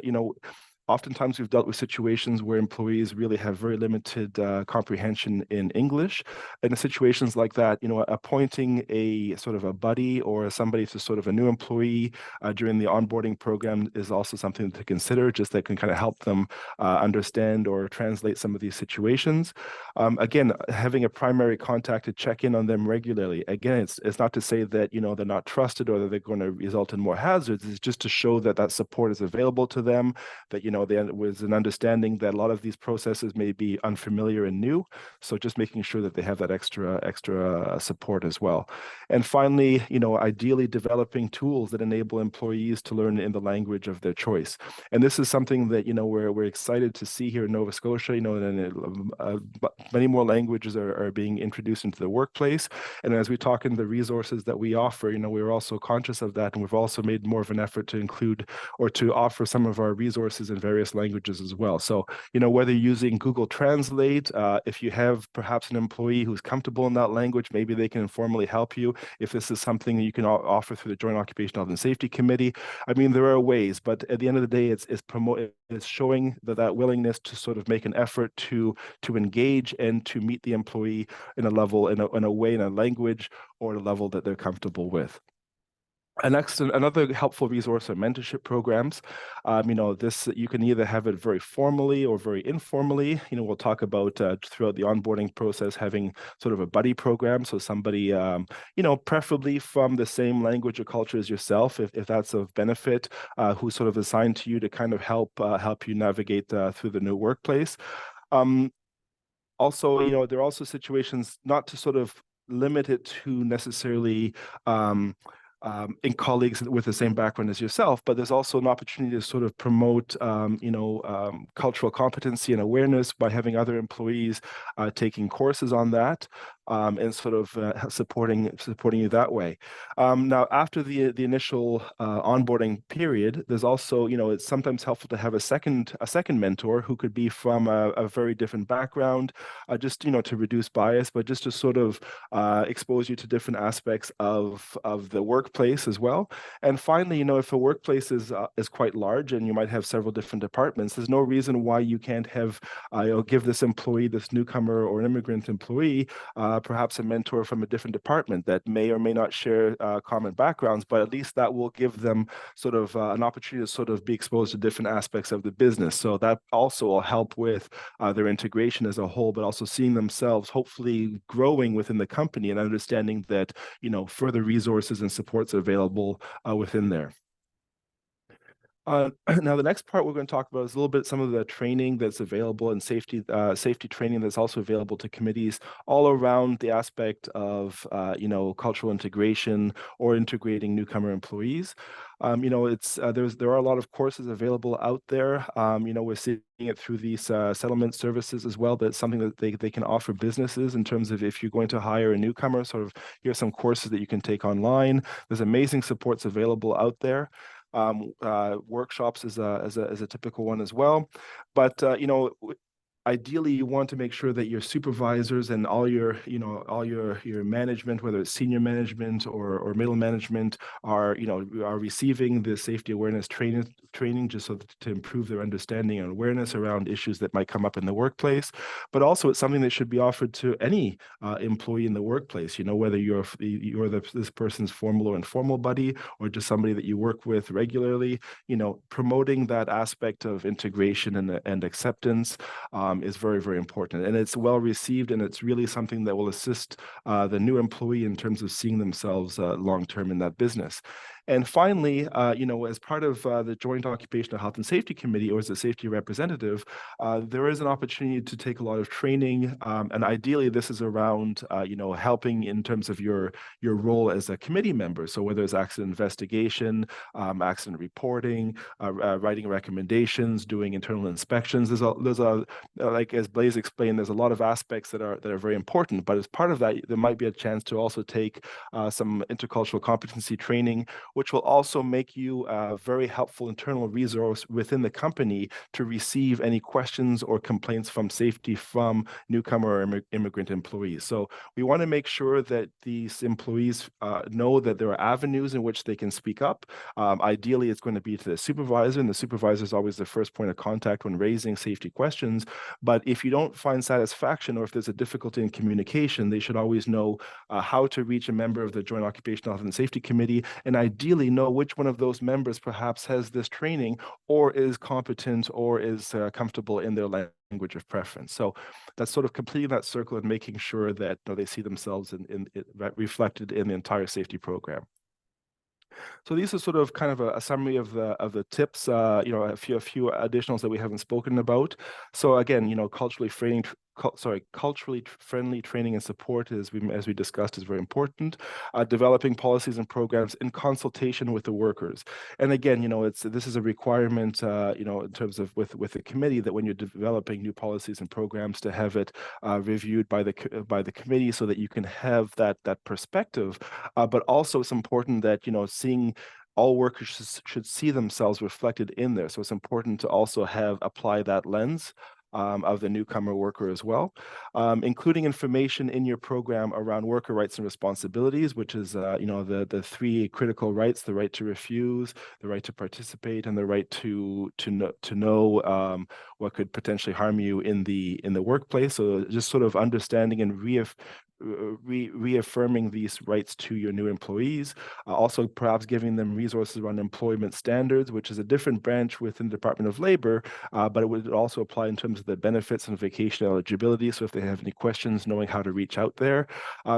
oftentimes we've dealt with situations where employees really have very limited comprehension in English. And in situations like that, appointing a sort of a buddy or somebody to sort of a new employee during the onboarding program is also something to consider, just that can kind of help them understand or translate some of these situations. Again, having a primary contact to check in on them regularly. Again, it's not to say that, they're not trusted or that they're going to result in more hazards. It's just to show that support is available to them, that, there was an understanding that a lot of these processes may be unfamiliar and new. So just making sure that they have that extra support as well. And finally, ideally developing tools that enable employees to learn in the language of their choice. And this is something that, we're excited to see here in Nova Scotia, and many more languages are being introduced into the workplace. And as we talk in the resources that we offer, we're also conscious of that. And we've also made more of an effort to include or to offer some of our resources in various languages as well. So, whether using Google Translate, if you have perhaps an employee who's comfortable in that language, maybe they can informally help you. If this is something that you can offer through the Joint Occupational Health and Safety Committee, I mean, there are ways, but at the end of the day, it's showing that willingness to sort of make an effort to engage and to meet the employee in a way, in a language or a level that they're comfortable with. Another helpful resource are mentorship programs. This you can either have it very formally or very informally. We'll talk about throughout the onboarding process having sort of a buddy program. So somebody, preferably from the same language or culture as yourself, if that's of benefit, who's sort of assigned to you to kind of help you navigate through the new workplace. Also, there are also situations not to sort of limit it to necessarily in colleagues with the same background as yourself, but there's also an opportunity to sort of promote, cultural competency and awareness by having other employees taking courses on that. And sort of supporting you that way. Now, after the initial onboarding period, there's also, it's sometimes helpful to have a second mentor who could be from a very different background, just to reduce bias, but just to sort of expose you to different aspects of the workplace as well. And finally, if a workplace is quite large and you might have several different departments, there's no reason why you can't have give this employee, this newcomer or immigrant employee, perhaps a mentor from a different department that may or may not share common backgrounds, but at least that will give them sort of an opportunity to sort of be exposed to different aspects of the business. So that also will help with their integration as a whole, but also seeing themselves hopefully growing within the company and understanding that, further resources and supports are available within there. Now, the next part we're going to talk about is a little bit some of the training that's available and safety training that's also available to committees all around the aspect of, cultural integration or integrating newcomer employees. There are a lot of courses available out there. We're seeing it through these settlement services as well. That's something that they can offer businesses in terms of if you're going to hire a newcomer, sort of here's some courses that you can take online. There's amazing supports available out there. Workshops is a typical one as well, but ideally you want to make sure that your supervisors and all your management, whether it's senior management or middle management, are receiving the safety awareness training just so to improve their understanding and awareness around issues that might come up in the workplace. But also it's something that should be offered to any employee in the workplace, whether you're this person's formal or informal buddy or just somebody that you work with regularly, promoting that aspect of integration and acceptance is very, very important. And it's well received, and it's really something that will assist the new employee in terms of seeing themselves long-term in that business. And finally, as part of the Joint Occupational Health and Safety Committee, or as a safety representative, there is an opportunity to take a lot of training. And ideally, this is around, helping in terms of your role as a committee member. So whether it's accident investigation, accident reporting, writing recommendations, doing internal inspections, there's a like as Blaise explained, there's a lot of aspects that are very important. But as part of that, there might be a chance to also take some intercultural competency training, which will also make you a very helpful internal resource within the company to receive any questions or complaints from safety from newcomer or immigrant employees. So we want to make sure that these employees know that there are avenues in which they can speak up. Ideally, it's going to be to the supervisor, and the supervisor is always the first point of contact when raising safety questions. But if you don't find satisfaction or if there's a difficulty in communication, they should always know how to reach a member of the Joint Occupational Health and Safety Committee, and ideally know which one of those members perhaps has this training or is competent or is comfortable in their language of preference. So that's sort of completing that circle and making sure that they see themselves reflected in the entire safety program. So these are sort of kind of a summary of the tips, a few additionals that we haven't spoken about. So again, culturally friendly training and support, as we discussed, is very important. Developing policies and programs in consultation with the workers. And again, this is a requirement, in terms of with the committee, that when you're developing new policies and programs, to have it reviewed by the committee, so that you can have that perspective. But also, it's important that seeing all workers should see themselves reflected in there. So it's important to also apply that lens of the newcomer worker as well, including information in your program around worker rights and responsibilities, which is the three critical rights: the right to refuse, the right to participate, and the right to know what could potentially harm you in the workplace. So just sort of understanding and reaffirming these rights to your new employees. Also, perhaps giving them resources around employment standards, which is a different branch within the Department of Labor, but it would also apply in terms of the benefits and vacation eligibility. So if they have any questions, knowing how to reach out there.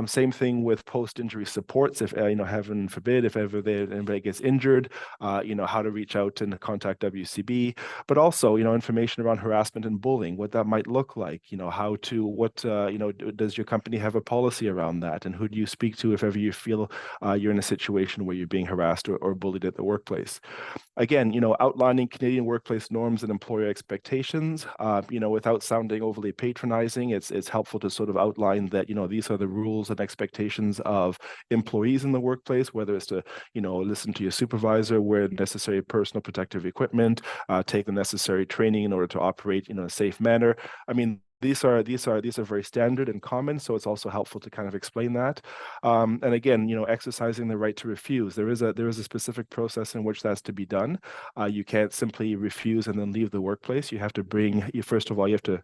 Same thing with post-injury supports. If heaven forbid, if ever anybody gets injured, how to reach out and contact WCB. But also, information around harassment and bullying, what that might look like. Does your company have a policy around that, and who do you speak to if ever you feel you're in a situation where you're being harassed or bullied at the workplace? Again, outlining Canadian workplace norms and employer expectations, without sounding overly patronizing. It's helpful to sort of outline that, these are the rules and expectations of employees in the workplace, whether it's to, listen to your supervisor, wear necessary personal protective equipment, take the necessary training in order to operate in a safe manner. I mean, these are very standard and common, so it's also helpful to kind of explain that. And again, exercising the right to refuse. There is a specific process in which that's to be done. You can't simply refuse and then leave the workplace. You have to first of all, you have to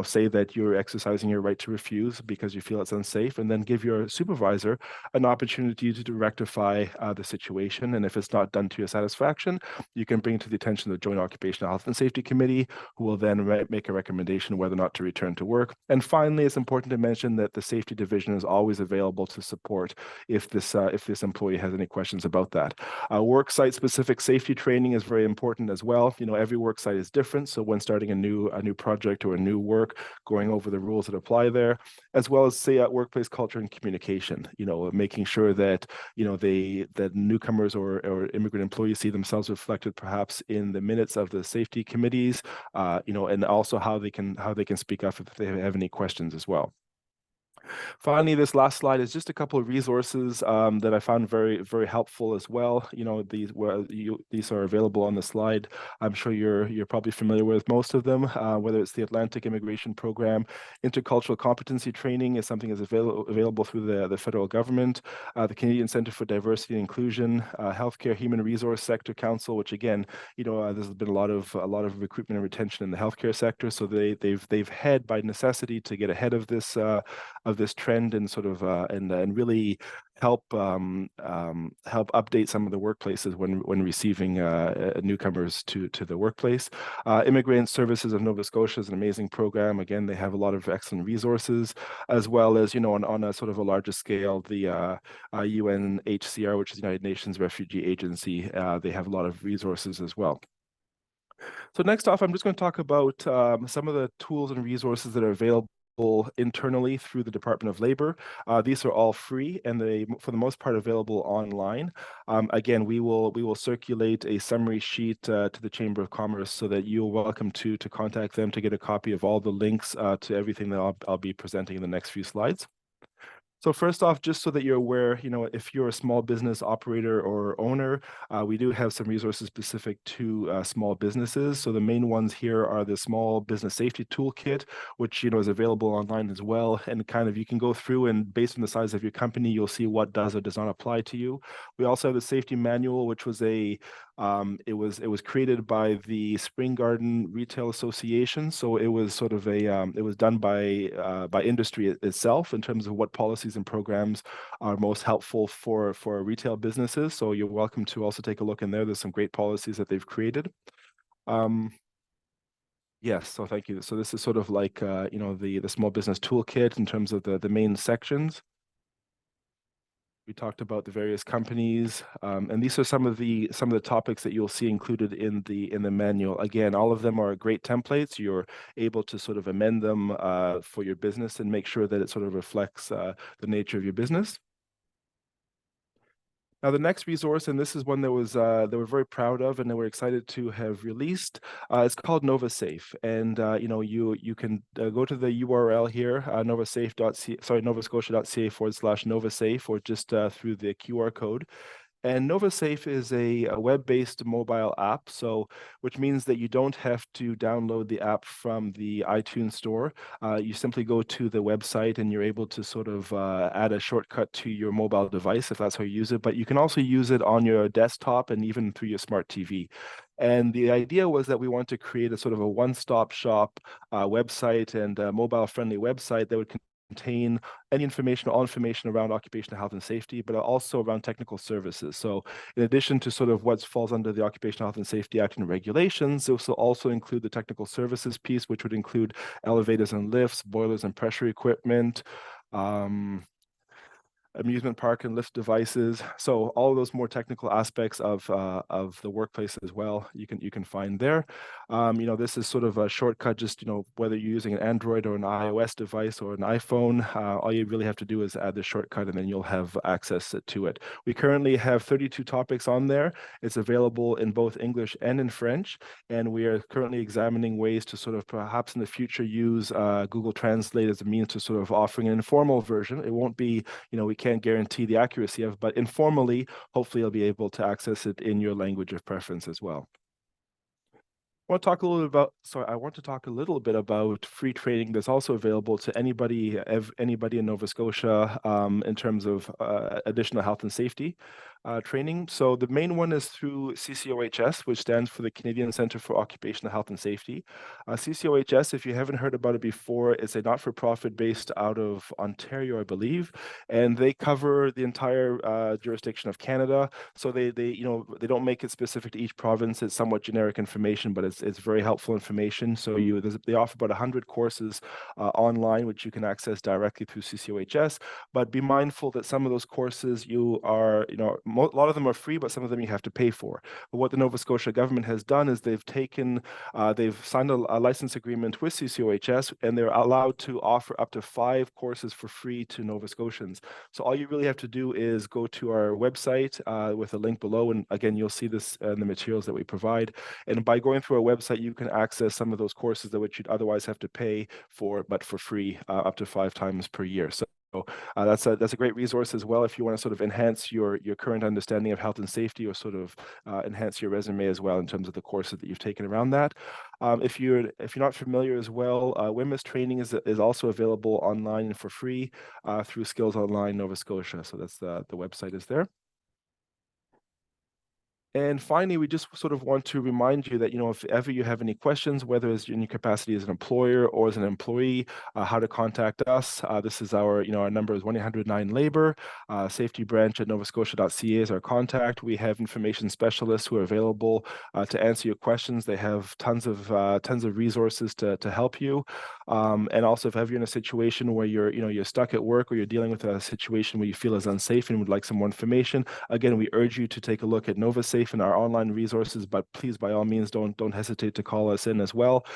say that you're exercising your right to refuse because you feel it's unsafe, and then give your supervisor an opportunity to rectify the situation. And if it's not done to your satisfaction, you can bring it to the attention of the Joint Occupational Health and Safety Committee, who will then make a recommendation whether or not to return to work. And finally, it's important to mention that the safety division is always available to support if this employee has any questions about that. Work site specific safety training is very important as well. Every work site is different, so when starting a new project or a new work, going over the rules that apply there, as well as workplace culture and communication. Making sure that that newcomers or immigrant employees see themselves reflected perhaps in the minutes of the safety committees, and also how they can speak up if they have any questions as well. Finally, this last slide is just a couple of resources that I found very, very helpful as well. These are available on the slide. I'm sure you're probably familiar with most of them, whether it's the Atlantic Immigration Program. Intercultural competency training is something that's available through the federal government. The Canadian Centre for Diversity and Inclusion, Healthcare Human Resource Sector Council, which again, there's been a lot of recruitment and retention in the healthcare sector. So they've had, by necessity, to get ahead of this trend and sort of and really help update some of the workplaces when receiving newcomers to the workplace. Immigrant Services of Nova Scotia is an amazing program. Again, they have a lot of excellent resources, as well as on a sort of a larger scale, the UNHCR, which is the United Nations Refugee Agency. They have a lot of resources as well. So next off, I'm just going to talk about some of the tools and resources that are available internally through the Department of Labor. These are all free, and they, for the most part, available online. Again, we will circulate a summary sheet to the Chamber of Commerce, so that you're welcome to contact them to get a copy of all the links to everything that I'll be presenting in the next few slides. So first off, just so that you're aware, if you're a small business operator or owner, we do have some resources specific to small businesses. So the main ones here are the Small Business Safety Toolkit, which is available online as well. And kind of you can go through, and based on the size of your company, you'll see what does or does not apply to you. We also have the Safety Manual, which was it was created by the Spring Garden Retail Association. So it was sort of it was done by industry itself in terms of what policies and programs are most helpful for retail businesses. So you're welcome to also take a look in there. There's some great policies that they've created. Yes, so thank you. So this is sort of like the small business toolkit in terms of the main sections. We talked about the various companies, and these are some of the topics that you'll see included in the manual. Again, all of them are great templates. You're able to sort of amend them for your business and make sure that it sort of reflects the nature of your business. Now, the next resource, and this is one that was that we're very proud of and that we're excited to have released, it's called NovaSafe. And you can go to the URL here, novascotia.ca/NovaSafe, or just through the QR code. And NovaSafe is a web-based mobile app, which means that you don't have to download the app from the iTunes store. You simply go to the website and you're able to sort of add a shortcut to your mobile device if that's how you use it. But you can also use it on your desktop and even through your smart TV. And the idea was that we want to create a sort of a one-stop shop website and a mobile-friendly website that would contain all information around occupational health and safety, but also around technical services. So in addition to sort of what falls under the Occupational Health and Safety Act and regulations, this will also include the technical services piece, which would include elevators and lifts, boilers and pressure equipment, amusement park and lift devices. So all of those more technical aspects of the workplace as well, you can find there. This is sort of a shortcut, just whether you're using an Android or an iOS device or an iPhone, all you really have to do is add the shortcut and then you'll have access to it. We currently have 32 topics on there. It's available in both English and in French, and we are currently examining ways to sort of perhaps in the future use Google Translate as a means to sort of offering an informal version. It won't be, we can't guarantee the accuracy of, but informally, hopefully you'll be able to access it in your language of preference as well. I want to talk a little bit about free training that's also available to anybody in Nova Scotia in terms of additional health and safety training. So the main one is through CCOHS, which stands for the Canadian Centre for Occupational Health and Safety. CCOHS, if you haven't heard about it before, it's a not-for-profit based out of Ontario, I believe, and they cover the entire jurisdiction of Canada. So they don't make it specific to each province. It's somewhat generic information, but it's very helpful information. So they offer about 100 courses online, which you can access directly through CCOHS. But be mindful that some of those courses a lot of them are free, but some of them you have to pay for. But what the Nova Scotia government has done is they've signed a license agreement with CCOHS, and they're allowed to offer up to 5 courses for free to Nova Scotians. So all you really have to do is go to our website with a link below, and again, you'll see this in the materials that we provide. And by going through our website, you can access some of those courses that which you'd otherwise have to pay for, but for free, up to 5 times per year. So that's a great resource as well if you want to sort of enhance your current understanding of health and safety, or sort of enhance your resume as well in terms of the courses that you've taken around that. If you're not familiar as well, WMIS training is also available online and for free through Skills Online Nova Scotia. So that's the website is there. And finally, we just sort of want to remind you that, if ever you have any questions, whether it's in your capacity as an employer or as an employee, how to contact us. This is our number is 1-800-9-LABOR. Safety branch at novascotia.ca is our contact. We have information specialists who are available to answer your questions. They have tons of resources to help you. And also, if ever you're in a situation where you're stuck at work, or you're dealing with a situation where you feel is unsafe and would like some more information, again, we urge you to take a look at NovaSafe and our online resources, but please, by all means, don't hesitate to call us in as well.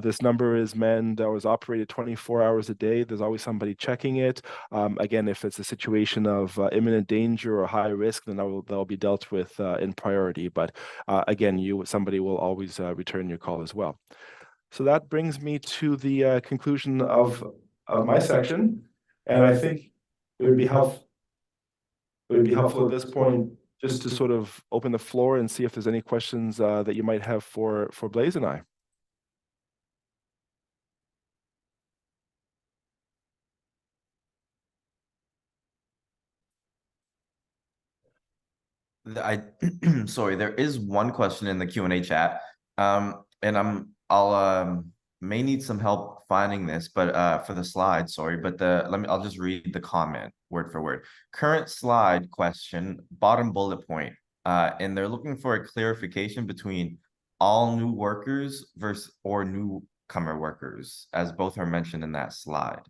This number is manned or is operated 24 hours a day. There's always somebody checking it. Again, if it's a situation of imminent danger or high risk, then that'll be dealt with in priority. But again, somebody will always return your call as well. So that brings me to the conclusion of my section, and I think it would be helpful at this point just to sort of open the floor and see if there's any questions that you might have for Blaise and I. Sorry, there is one question in the Q&A chat, and I'll may need some help finding this, but for the slide, sorry, but I'll just read the comment word for word. Current slide question, bottom bullet point, and they're looking for a clarification between all new workers or newcomer workers, as both are mentioned in that slide.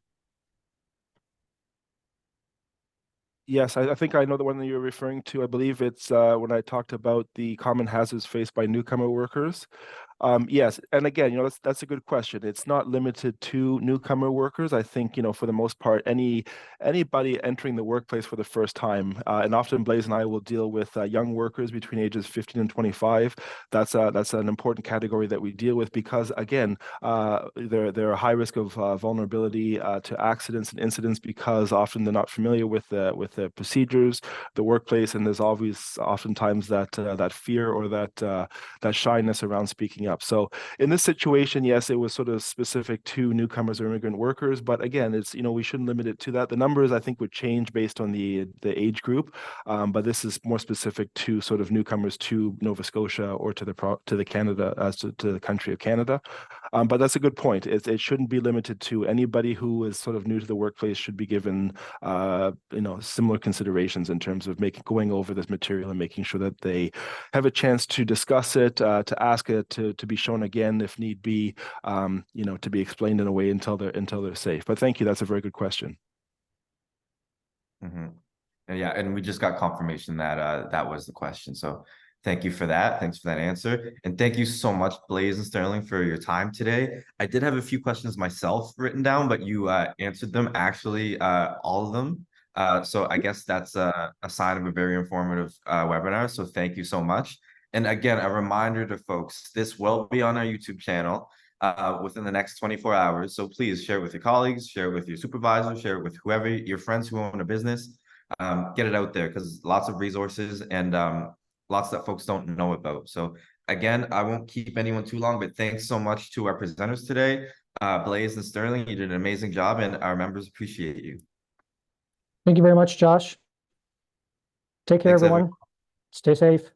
Yes, I think I know the one that you're referring to. I believe it's when I talked about the common hazards faced by newcomer workers. Yes, and again, that's a good question. It's not limited to newcomer workers. I think, for the most part, anybody entering the workplace for the first time, and often Blaze and I will deal with young workers between ages 15 and 25. That's an important category that we deal with because, again, they're a high risk of vulnerability to accidents and incidents because often they're not familiar with the procedures, the workplace, and there's always oftentimes that fear or that shyness around speaking up. So in this situation, yes, it was sort of specific to newcomers or immigrant workers, but again, it's we shouldn't limit it to that. The numbers I think would change based on the age group, but this is more specific to sort of newcomers to Nova Scotia or to the Canada as to the country of Canada. But that's a good point. It shouldn't be limited to anybody who is sort of new to the workplace should be given similar considerations in terms of going over this material and making sure that they have a chance to discuss it, to ask it, to be shown again if need be, to be explained in a way until they're safe. But thank you. That's a very good question. Mm-hmm. Yeah, and we just got confirmation that that was the question. So thank you for that. Thanks for that answer. And thank you so much, Blaze and Sterling, for your time today. I did have a few questions myself written down, but you answered them, actually, all of them. So I guess that's a sign of a very informative webinar. So thank you so much. And again, a reminder to folks, this will be on our YouTube channel within the next 24 hours. So please share it with your colleagues, share it with your supervisor, share it with whoever, your friends who own a business. Get it out there because lots of resources and lots that folks don't know about. So again, I won't keep anyone too long, but thanks so much to our presenters today, Blaze and Sterling. You did an amazing job, and our members appreciate you. Thank you very much, Josh. Take care, Thanks, everyone. Stay safe.